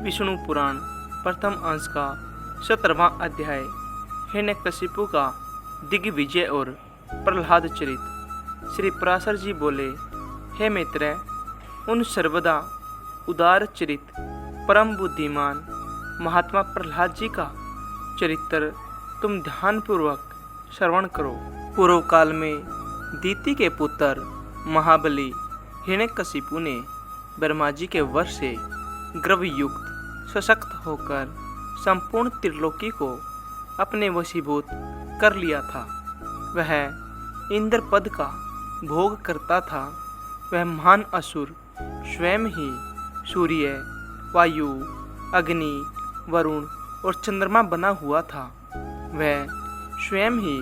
विष्णु पुराण प्रथम अंश का 17वां अध्याय। हिरण्यकशिपु का दिग्विजय और प्रहलाद चरित। श्री पराशर जी बोले, हे मित्र, उन सर्वदा उदार चरित परम बुद्धिमान महात्मा प्रहलाद जी का चरित्र तुम ध्यानपूर्वक श्रवण करो। पूर्व काल में दीति के पुत्र महाबली हिरण्यकशिपु ने ब्रह्मा जी के वश से गर्वयुक्त सशक्त होकर संपूर्ण त्रिलोकी को अपने वशीभूत कर लिया था। वह इंद्र पद का भोग करता था। वह महान असुर स्वयं ही सूर्य, वायु, अग्नि, वरुण और चंद्रमा बना हुआ था। वह स्वयं ही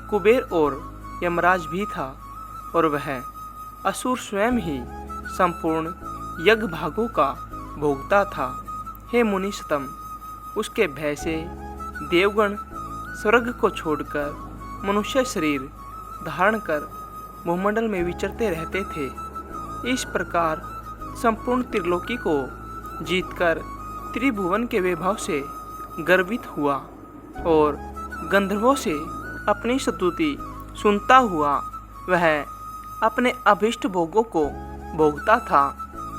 कुबेर और यमराज भी था और वह असुर स्वयं ही संपूर्ण यज्ञ भागों का भोगता था। हे मुनिषतम, उसके भय से देवगण स्वर्ग को छोड़कर मनुष्य शरीर धारण कर भूमंडल में विचरते रहते थे। इस प्रकार संपूर्ण त्रिलोकी को जीतकर त्रिभुवन के वैभव से गर्वित हुआ और गंधर्वों से अपनी स्तुति सुनता हुआ वह अपने अभीष्ट भोगों को भोगता था।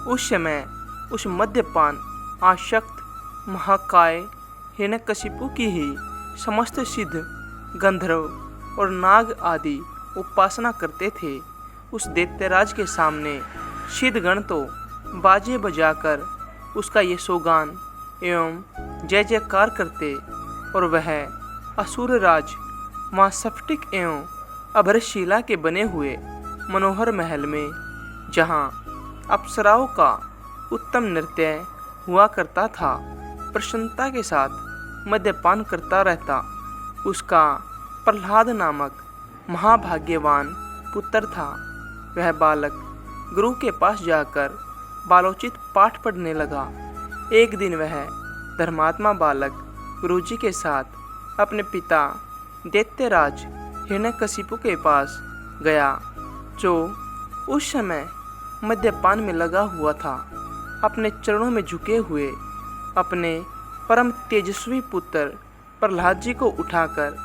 उस समय उस मद्यपान आसक्त महाकाय हिरण्यकशिपु की ही समस्त सिद्ध गंधर्व और नाग आदि उपासना करते थे। उस दैत्यराज के सामने सिद्धगण तो बाजे बजाकर उसका यशोगान एवं जय जयकार करते और वह असुरराज मां स्फटिक एवं अभरशिला के बने हुए मनोहर महल में, जहाँ अप्सराओं का उत्तम नृत्य हुआ करता था, प्रसन्नता के साथ मद्यपान करता रहता। उसका प्रहलाद नामक महाभाग्यवान पुत्र था। वह बालक गुरु के पास जाकर बालोचित पाठ पढ़ने लगा। एक दिन वह धर्मात्मा बालक गुरुजी के साथ अपने पिता दैत्यराज हिरण्यकशिपु के पास गया, जो उस समय मद्यपान में लगा हुआ था। अपने चरणों में झुके हुए अपने परम तेजस्वी पुत्र प्रहलाद जी को उठाकर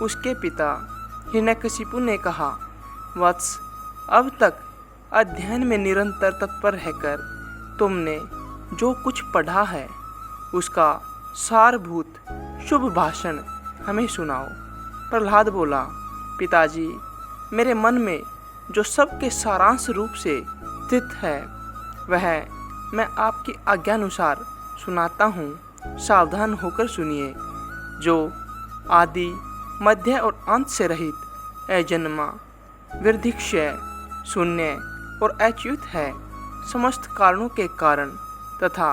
उसके पिता हिरण्यकशिपु ने कहा, वत्स, अब तक अध्ययन में निरंतर तत्पर रहकर तुमने जो कुछ पढ़ा है उसका सारभूत शुभ भाषण हमें सुनाओ। प्रहलाद बोला, पिताजी, मेरे मन में जो सबके सारांश रूप से स्थित है वह मैं आपकी आज्ञानुसार सुनाता हूँ। सावधान होकर सुनिए। जो आदि, मध्य और अंत से रहित, अजन्मा, वृद्धिक्षय, शून्य और अच्युत है, समस्त कारणों के कारण तथा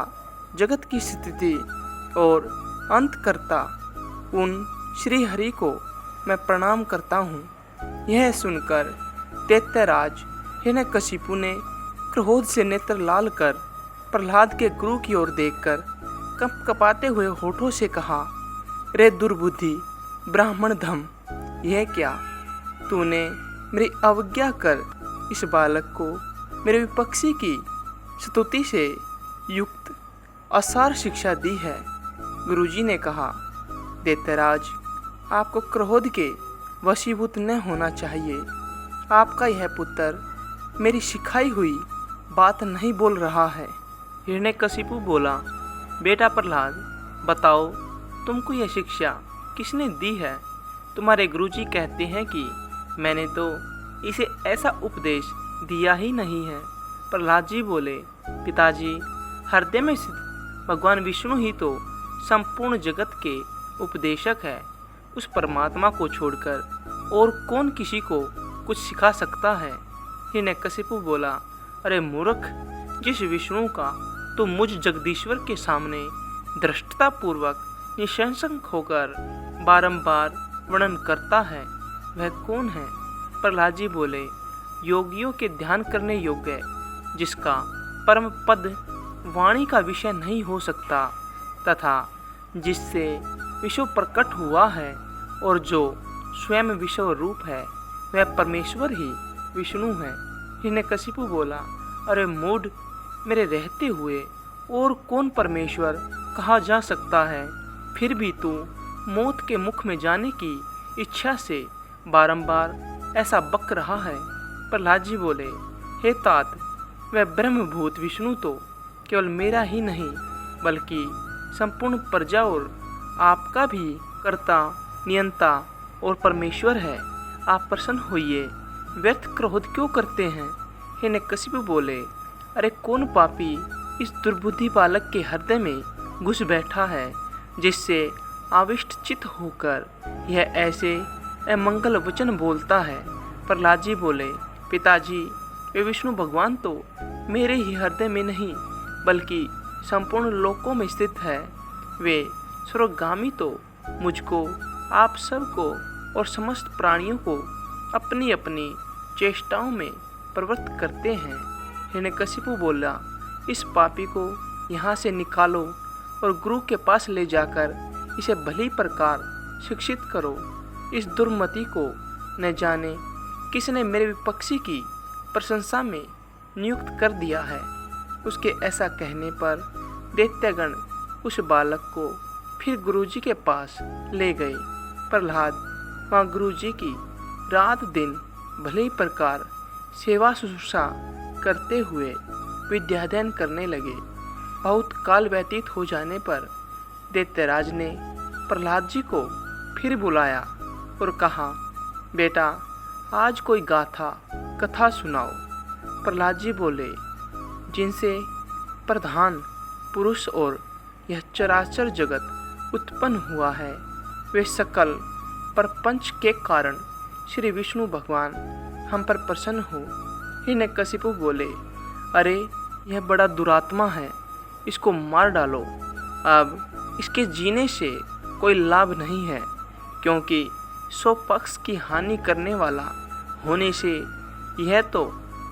जगत की स्थिति और अंतकर्ता उन श्री हरि को मैं प्रणाम करता हूँ। यह सुनकर दैत्यराज हिरण्यकशिपु ने क्रोध से नेत्र लाल कर प्रहलाद के गुरु की ओर देखकर कपकपाते हुए होठों से कहा, रे दुर्बुद्धि ब्राह्मण धम, यह क्या? तूने मेरी अवज्ञा कर इस बालक को मेरे विपक्षी की स्तुति से युक्त असार शिक्षा दी है। गुरुजी ने कहा, दैत्यराज, आपको क्रोध के वशीभूत न होना चाहिए। आपका यह पुत्र मेरी सिखाई हुई बात नहीं बोल रहा है। हिरण्यकशिपु बोला, बेटा प्रहलाद, बताओ, तुमको यह शिक्षा किसने दी है? तुम्हारे गुरुजी कहते हैं कि मैंने तो इसे ऐसा उपदेश दिया ही नहीं है। प्रहलाद जी बोले, पिताजी, हृदय में स्थित भगवान विष्णु ही तो संपूर्ण जगत के उपदेशक है। उस परमात्मा को छोड़कर और कौन किसी को कुछ सिखा सकता है? हिरण्यकशिपु बोला, अरे मूर्ख, जिस विष्णु का तो मुझ जगदीश्वर के सामने धृष्टतापूर्वक निशंक होकर बारंबार वर्णन करता है, वह कौन है? प्रहलाद जी बोले, योगियों के ध्यान करने योग्य, जिसका परम पद वाणी का विषय नहीं हो सकता तथा जिससे विश्व प्रकट हुआ है और जो स्वयं विश्व रूप है, वह परमेश्वर ही विष्णु है। हिरण्यकशिपु बोला, अरे मूढ़, मेरे रहते हुए और कौन परमेश्वर कहा जा सकता है। फिर भी तू मौत के मुख में जाने की इच्छा से बारंबार ऐसा बक रहा है। प्रहलाद जी बोले, हे तात, वह ब्रह्मभूत विष्णु तो केवल मेरा ही नहीं बल्कि संपूर्ण प्रजा और आपका भी कर्ता, नियंता और परमेश्वर है। आप प्रसन्न होइए, व्यर्थ क्रोध क्यों करते हैं। हिरण्यकशिपु बोले, अरे कौन पापी इस दुर्बुद्धि बालक के हृदय में घुस बैठा है, जिससे आविष्ट चित्त होकर यह ऐसे अमंगल वचन बोलता है। प्रहलाद जी बोले, पिताजी, वे विष्णु भगवान तो मेरे ही हृदय में नहीं बल्कि संपूर्ण लोकों में स्थित है। वे स्वर्गगामी तो मुझको, आप सबको और समस्त प्राणियों को अपनी अपनी चेष्टाओं में प्रवृत्त करते हैं। हिरण्यकशिपु बोला, इस पापी को यहाँ से निकालो और गुरु के पास ले जाकर इसे भली प्रकार शिक्षित करो। इस दुर्मति को न जाने किसने मेरे विपक्षी की प्रशंसा में नियुक्त कर दिया है। उसके ऐसा कहने पर दैत्यगण उस बालक को फिर गुरुजी के पास ले गए। प्रहलाद वहाँ गुरुजी की रात दिन भली प्रकार सेवा शुश्रूषा करते हुए विद्याध्ययन करने लगे। बहुत काल व्यतीत हो जाने पर दैत्यराज ने प्रहलाद जी को फिर बुलाया और कहा, बेटा, आज कोई गाथा कथा सुनाओ। प्रहलाद जी बोले, जिनसे प्रधान पुरुष और यह चराचर जगत उत्पन्न हुआ है, वे सकल प्रपंच के कारण श्री विष्णु भगवान हम पर प्रसन्न हो। हिरण्यकशिपु बोले, अरे यह बड़ा दुरात्मा है, इसको मार डालो। अब इसके जीने से कोई लाभ नहीं है, क्योंकि स्वपक्ष की हानि करने वाला होने से यह तो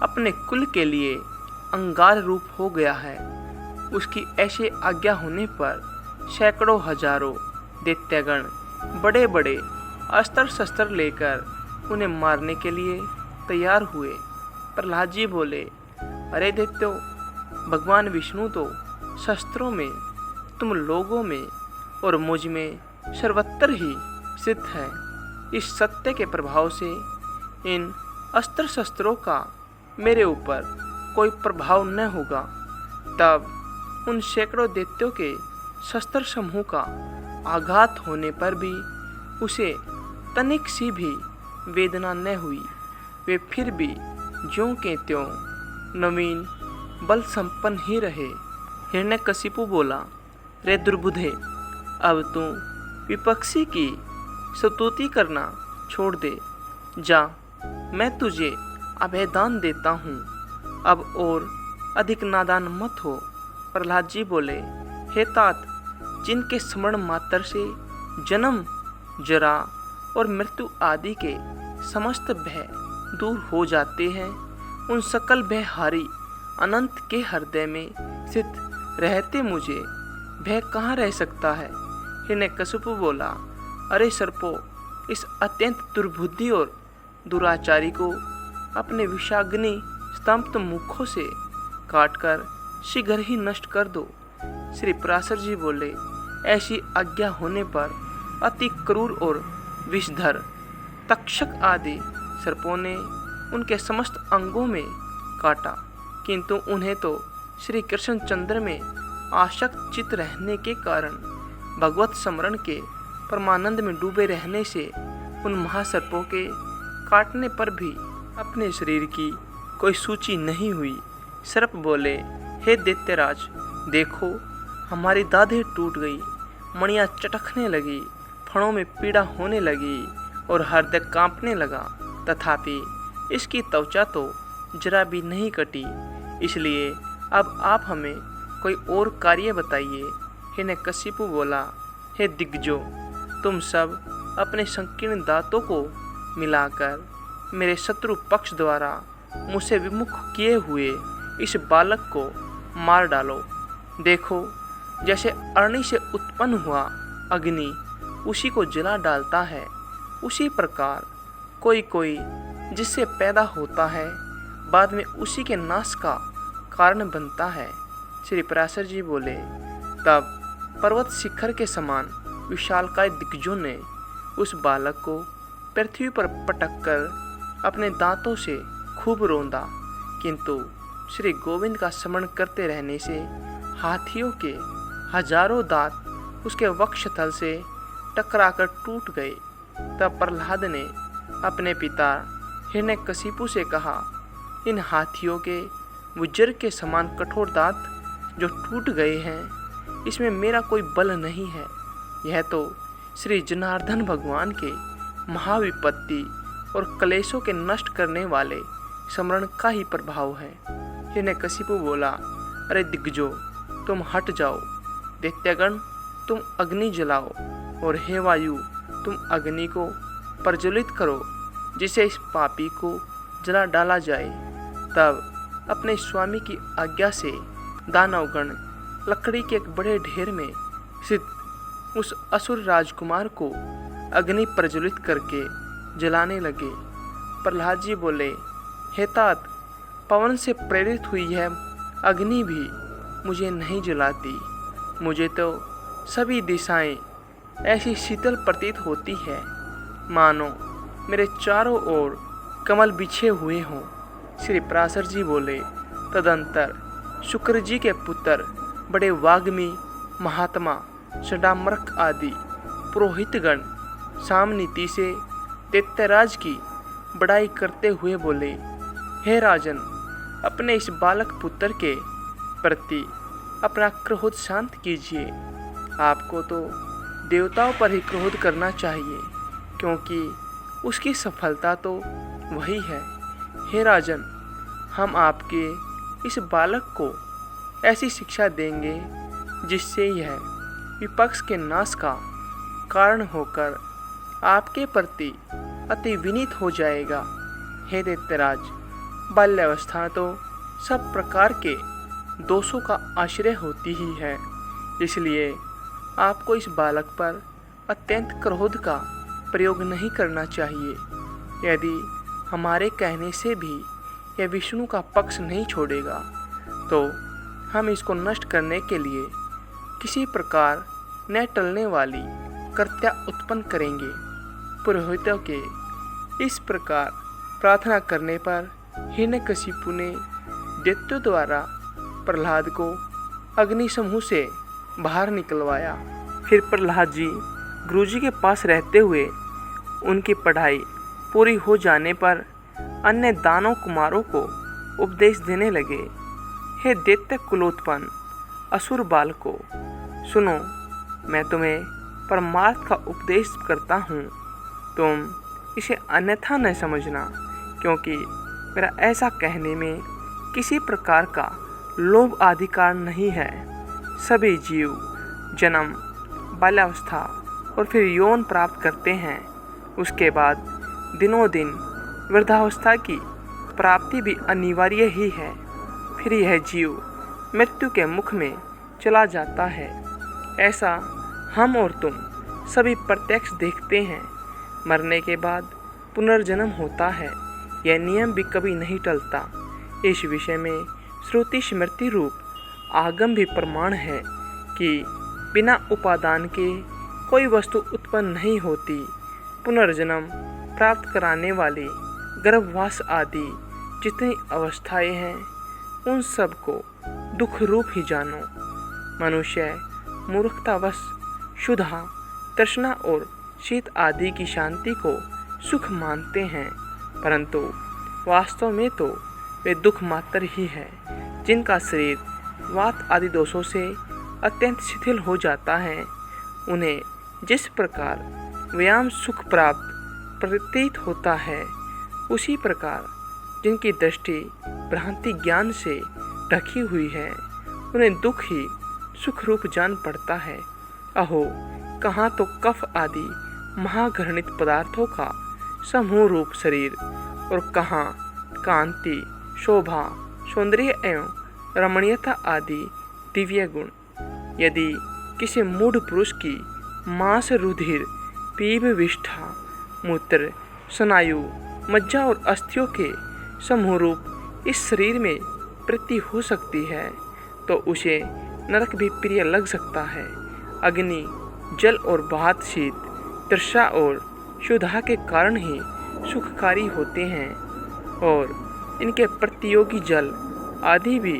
अपने कुल के लिए अंगार रूप हो गया है। उसकी ऐसे आज्ञा होने पर सैकड़ों हजारों दैत्यगण बड़े बड़े अस्त्र शस्त्र लेकर उन्हें मारने के लिए तैयार हुए। प्रहलाद जी बोले, अरे दैत्यो, भगवान विष्णु तो शस्त्रों में, तुम लोगों में और मुझ में सर्वत्र ही स्थित है। इस सत्य के प्रभाव से इन अस्त्र शस्त्रों का मेरे ऊपर कोई प्रभाव न होगा। तब उन सैकड़ों दैत्यों के शस्त्र समूह का आघात होने पर भी उसे तनिक सी भी वेदना न हुई। वे फिर भी ज्यों के त्यों नवीन बल संपन्न ही रहे। हिरण्यकशिपु बोला, रे दुर्बुद्धे, अब तू विपक्षी की स्तुति करना छोड़ दे। जा, मैं तुझे अभयदान देता हूँ, अब और अधिक नादान मत हो। प्रहलाद जी बोले, हे तात, जिनके स्मरण मात्र से जन्म, जरा और मृत्यु आदि के समस्त भय दूर हो जाते हैं, उन सकल भयहारी अनंत के हृदय में स्थित रहते मुझे भय कहाँ रह सकता है। हिरण्यकशिपु बोला, अरे सर्पो, इस अत्यंत दुर्बुद्धि और दुराचारी को अपने विषाग्नि स्तंभ मुखों से काटकर शीघ्र ही नष्ट कर दो। श्री पराशर जी बोले, ऐसी आज्ञा होने पर अति क्रूर और विषधर तक्षक आदि सर्पों ने उनके समस्त अंगों में काटा, किंतु उन्हें तो श्री कृष्णचंद्र में आसक्त चित रहने के कारण भगवत स्मरण के परमानंद में डूबे रहने से उन महासर्पों के काटने पर भी अपने शरीर की कोई सूची नहीं हुई। सर्प बोले, हे दैत्यराज, देखो, हमारी दाढ़ें टूट गई, मणियाँ चटकने लगी, फणों में पीड़ा होने लगी और हृदय कांपने लगा, तथापि इसकी त्वचा तो जरा भी नहीं कटी। इसलिए अब आप हमें कोई और कार्य बताइए। हिरण्यकशिपु बोला, हे दिग्गजो, तुम सब अपने संकीर्ण दांतों को मिलाकर मेरे शत्रु पक्ष द्वारा मुझसे विमुख किए हुए इस बालक को मार डालो। देखो, जैसे अग्नि से उत्पन्न हुआ अग्नि उसी को जला डालता है, उसी प्रकार कोई कोई जिससे पैदा होता है बाद में उसी के नाश का कारण बनता है। श्री पराशर जी बोले, तब पर्वत शिखर के समान विशालकाय दिग्गजों ने उस बालक को पृथ्वी पर पटक कर अपने दांतों से खूब रोंदा, किंतु श्री गोविंद का स्मरण करते रहने से हाथियों के हजारों दांत उसके वक्षस्थल से टकराकर टूट गए। तब प्रहलाद ने अपने पिता हिरण्यकशिपु से कहा, इन हाथियों के वज्र के समान कठोर दांत जो टूट गए हैं, इसमें मेरा कोई बल नहीं है। यह तो श्री जनार्दन भगवान के महाविपत्ति और क्लेशों के नष्ट करने वाले स्मरण का ही प्रभाव है। हिरण्यकशिपु बोला, अरे दिग्गजो, तुम हट जाओ। दैत्यगण, तुम अग्नि जलाओ, और हे वायु, तुम अग्नि को प्रज्वलित करो, जिसे इस पापी को जला डाला जाए। तब अपने स्वामी की आज्ञा से दानवगण लकड़ी के एक बड़े ढेर में स्थित उस असुर राजकुमार को अग्नि प्रज्वलित करके जलाने लगे। प्रहलाद जी बोले, हे तात, पवन से प्रेरित हुई यह अग्नि भी मुझे नहीं जलाती। मुझे तो सभी दिशाएं ऐसी शीतल प्रतीत होती है, मानो मेरे चारों ओर कमल बिछे हुए हों। श्री पराशर जी बोले, तदंतर शुक्र जी के पुत्र बड़े वाग्मी महात्मा षडामर्क आदि पुरोहितगण सामनीति से दैत्यराज की बड़ाई करते हुए बोले, हे राजन, अपने इस बालक पुत्र के प्रति अपना क्रोध शांत कीजिए। आपको तो देवताओं पर ही क्रोध करना चाहिए, क्योंकि उसकी सफलता तो वही है। हे राजन, हम आपके इस बालक को ऐसी शिक्षा देंगे जिससे यह विपक्ष के नाश का कारण होकर आपके प्रति अति विनीत हो जाएगा। हे दैत्यराज, बाल्यावस्था तो सब प्रकार के दोषों का आश्रय होती ही है, इसलिए आपको इस बालक पर अत्यंत क्रोध का प्रयोग नहीं करना चाहिए। यदि हमारे कहने से भी यह विष्णु का पक्ष नहीं छोड़ेगा, तो हम इसको नष्ट करने के लिए किसी प्रकार न टलने वाली कृत्या उत्पन्न करेंगे। पुरोहितों के इस प्रकार प्रार्थना करने पर हिरण्यकशिपु ने दैत्यों द्वारा प्रहलाद को अग्नि समूह से बाहर निकलवाया। फिर प्रहलाद जी गुरुजी के पास रहते हुए उनकी पढ़ाई पूरी हो जाने पर अन्य दानव कुमारों को उपदेश देने लगे। हे दैत्य कुलोत्पन्न असुर बालको, सुनो, मैं तुम्हें परमार्थ का उपदेश करता हूँ। तुम इसे अन्यथा न समझना, क्योंकि मेरा ऐसा कहने में किसी प्रकार का लोभ आदि कारण नहीं है। सभी जीव जन्म, बाल्यावस्था और फिर यौन प्राप्त करते हैं। उसके बाद दिनों दिन वृद्धावस्था की प्राप्ति भी अनिवार्य ही है। फिर यह जीव मृत्यु के मुख में चला जाता है। ऐसा हम और तुम सभी प्रत्यक्ष देखते हैं। मरने के बाद पुनर्जन्म होता है, यह नियम भी कभी नहीं टलता। इस विषय में श्रुति स्मृति रूप आगम भी प्रमाण है कि बिना उपादान के कोई वस्तु उत्पन्न नहीं होती। पुनर्जन्म प्राप्त कराने वाली गर्भवास आदि जितनी अवस्थाएं हैं, उन सब को दुख रूप ही जानो। मनुष्य मूर्खतावश क्षुधा, तृष्णा और शीत आदि की शांति को सुख मानते हैं, परंतु वास्तव में तो वे दुख मात्र ही है। जिनका शरीर वात आदि दोषों से अत्यंत शिथिल हो जाता है, उन्हें जिस प्रकार व्यायाम सुख प्राप्त प्रतीत होता है, उसी प्रकार जिनकी दृष्टि भ्रांति ज्ञान से ढकी हुई है, उन्हें दुख ही सुख रूप जान पड़ता है। अहो, कहाँ तो कफ आदि महाघृणित पदार्थों का समूह रूप शरीर, और कहाँ कांति, शोभा, सौंदर्य एवं रमणीयता आदि दिव्य गुण। यदि किसी मूढ़ पुरुष की मांस, रुधिर, पीप, विष्ठा, मूत्र, स्नायु, मज्जा और अस्थियों के समूह रूप इस शरीर में वृत्ति हो सकती है, तो उसे नरक भी प्रिय लग सकता है। अग्नि, जल और भात शीत, तृषा और क्षुधा के कारण ही सुखकारी होते हैं और इनके प्रतियोगी जल आदि भी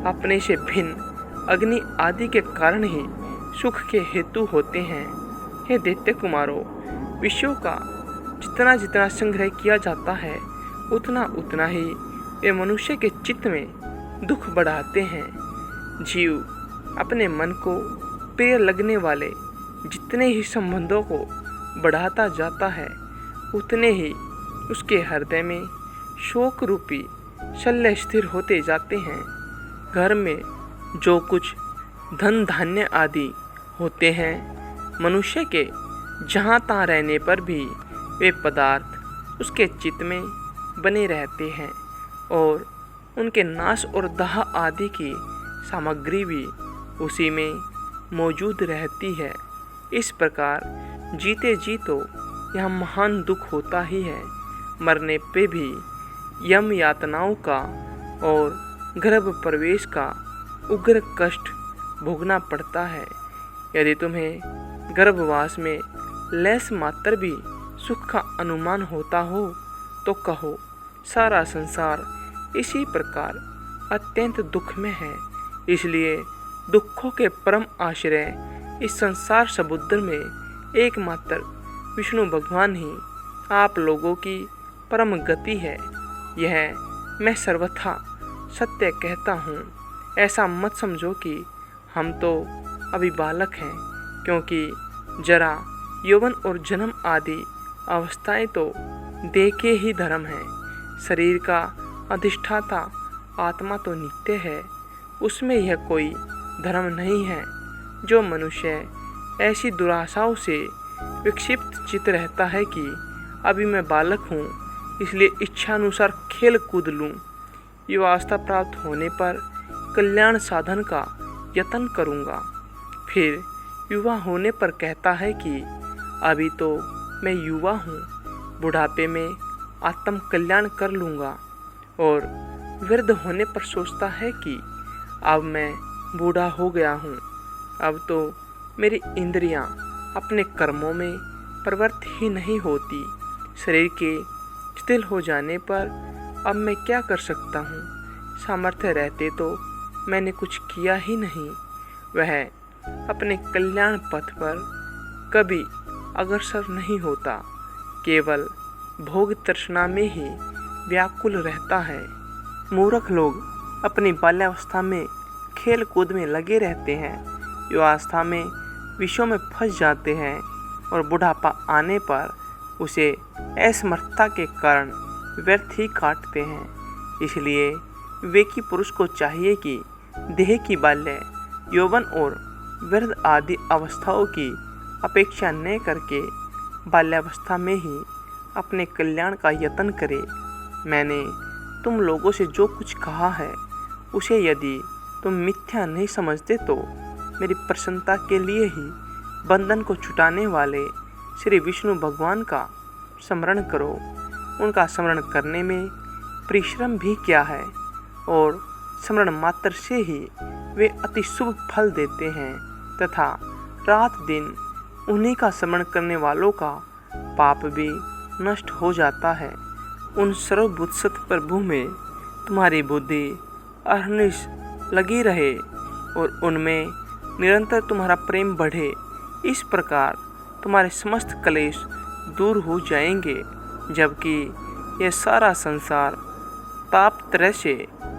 अपने से भिन्न अग्नि आदि के कारण ही सुख के हेतु होते हैं। हे दैत्य कुमारों, विषयों का जितना जितना संग्रह किया जाता है उतना उतना ही वे मनुष्य के चित्त में दुख बढ़ाते हैं। जीव अपने मन को प्रिय लगने वाले जितने ही संबंधों को बढ़ाता जाता है उतने ही उसके हृदय में शोक रूपी शल्य स्थिर होते जाते हैं। घर में जो कुछ धन धान्य आदि होते हैं, मनुष्य के जहाँ तहाँ रहने पर भी वे पदार्थ उसके चित्त में बने रहते हैं और उनके नाश और दाह आदि की सामग्री भी उसी में मौजूद रहती है। इस प्रकार जीते जी तो यह महान दुख होता ही है, मरने पे भी यम यातनाओं का और गर्भ प्रवेश का उग्र कष्ट भोगना पड़ता है। यदि तुम्हें गर्भवास में लेस मात्र भी सुख का अनुमान होता हो तो कहो, सारा संसार इसी प्रकार अत्यंत दुख में है। इसलिए दुखों के परम आश्रय इस संसार समुद्र में एकमात्र विष्णु भगवान ही आप लोगों की परम गति है। यह मैं सर्वथा सत्य कहता हूँ। ऐसा मत समझो कि हम तो अभी बालक हैं, क्योंकि जरा, यौवन और जन्म आदि अवस्थाएं तो देखे ही धर्म है। शरीर का अधिष्ठाता आत्मा तो नित्य है, उसमें यह कोई धर्म नहीं है। जो मनुष्य ऐसी दुराशाओं से विक्षिप्त चित्त रहता है कि अभी मैं बालक हूँ इसलिए इच्छानुसार खेल कूद लूँ, युवावस्था प्राप्त होने पर कल्याण साधन का यत्न करूँगा, फिर युवा होने पर कहता है कि अभी तो मैं युवा हूँ, बुढ़ापे में आत्म कल्याण कर लूँगा, और वृद्ध होने पर सोचता है कि अब मैं बूढ़ा हो गया हूँ, अब तो मेरी इंद्रियाँ अपने कर्मों में प्रवृत्त ही नहीं होती, शरीर के शिथिल हो जाने पर अब मैं क्या कर सकता हूँ, सामर्थ्य रहते तो मैंने कुछ किया ही नहीं। वह अपने कल्याण पथ पर कभी अग्रसर नहीं होता, केवल भोग तृष्णा में ही व्याकुल रहता है। मूर्ख लोग अपनी बाल्यावस्था में खेल कूद में लगे रहते हैं, युवावस्था में विषयों में फंस जाते हैं और बुढ़ापा आने पर उसे असमर्थता के कारण व्यर्थ ही काटते हैं। इसलिए विवेकी पुरुष को चाहिए कि देह की बाल्य, यौवन और वृद्ध आदि अवस्थाओं की अपेक्षा न करके बाल्यावस्था में ही अपने कल्याण का यत्न करे। मैंने तुम लोगों से जो कुछ कहा है उसे यदि तुम मिथ्या नहीं समझते तो मेरी प्रसन्नता के लिए ही बंधन को छुटाने वाले श्री विष्णु भगवान का स्मरण करो। उनका स्मरण करने में परिश्रम भी क्या है, और स्मरण मात्र से ही वे अति शुभ फल देते हैं तथा रात दिन उन्हीं का स्मरण करने वालों का पाप भी नष्ट हो जाता है। उन सर्वभूत प्रभु में तुम्हारी बुद्धि अहर्निश लगी रहे और उनमें निरंतर तुम्हारा प्रेम बढ़े। इस प्रकार तुम्हारे समस्त क्लेश दूर हो जाएंगे, जबकि यह सारा संसार ताप तरह से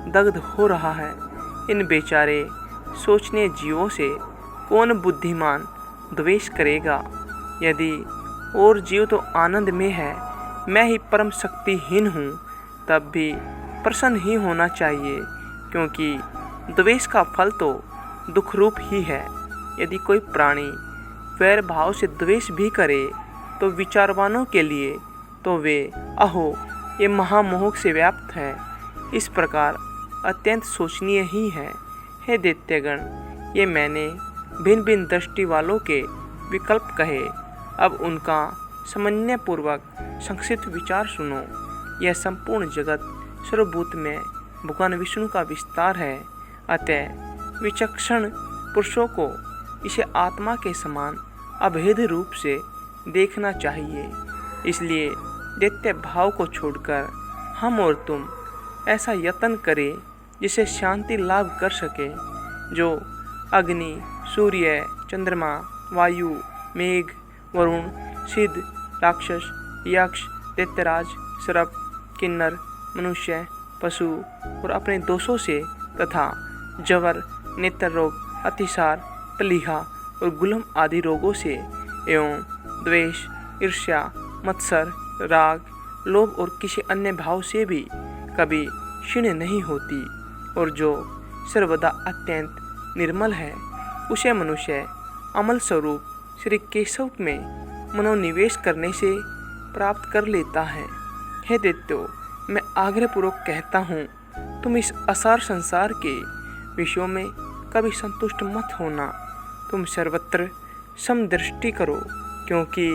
दग्ध हो रहा है। इन बेचारे सोचने जीवों से कौन बुद्धिमान द्वेष करेगा। यदि और जीव तो आनंद में है, मैं ही परम शक्तिहीन हूँ, तब भी प्रसन्न ही होना चाहिए, क्योंकि द्वेष का फल तो दुख रूप ही है। यदि कोई प्राणी वैर भाव से द्वेष भी करे तो विचारवानों के लिए तो वे अहो ये महामोह से व्याप्त है। इस प्रकार अत्यंत सोचनीय ही है। हे दैत्यगण, ये मैंने भिन्न भिन्न दृष्टि वालों के विकल्प कहे, अब उनका समन्वयपूर्वक संक्षिप्त विचार सुनो। यह संपूर्ण जगत सर्वभूत में भगवान विष्णु का विस्तार है, अतः विचक्षण पुरुषों को इसे आत्मा के समान अभेद रूप से देखना चाहिए। इसलिए दैत्य भाव को छोड़कर हम और तुम ऐसा यत्न करें जिसे शांति लाभ कर सके, जो अग्नि, सूर्य, चंद्रमा, वायु, मेघ, वरुण, सिद्ध, राक्षस, यक्ष, दैत्यराज, सर्प, किन्नर, मनुष्य, पशु और अपने दोषों से तथा जवर, नेत्र रोग, अतिसार, प्लीहा और गुलम आदि रोगों से एवं द्वेष, ईर्ष्या, मत्सर, राग, लोभ और किसी अन्य भाव से भी कभी क्षीण नहीं होती, और जो सर्वदा अत्यंत निर्मल है उसे मनुष्य अमल स्वरूप श्री केशव में मनोनिवेश करने से प्राप्त कर लेता है। हे दैत्यो, मैं आग्रहपूर्वक कहता हूँ, तुम इस असार संसार के विषयों में कभी संतुष्ट मत होना। तुम सर्वत्र समदृष्टि करो, क्योंकि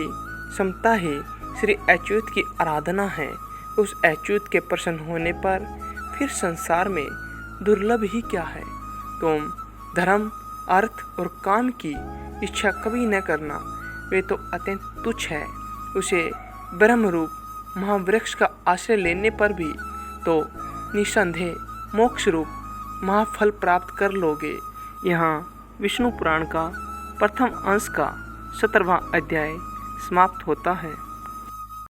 समता ही श्री अच्युत की आराधना है। उस अच्युत के प्रसन्न होने पर फिर संसार में दुर्लभ ही क्या है। तुम धर्म, अर्थ और काम की इच्छा कभी न करना, वे तो अत्यंत तुच्छ है। उसे ब्रह्म रूप महावृक्ष का आश्रय लेने पर भी तो निसंदेह मोक्ष रूप महाफल प्राप्त कर लोगे। यहाँ विष्णु पुराण का प्रथम अंश का 17वां अध्याय समाप्त होता है।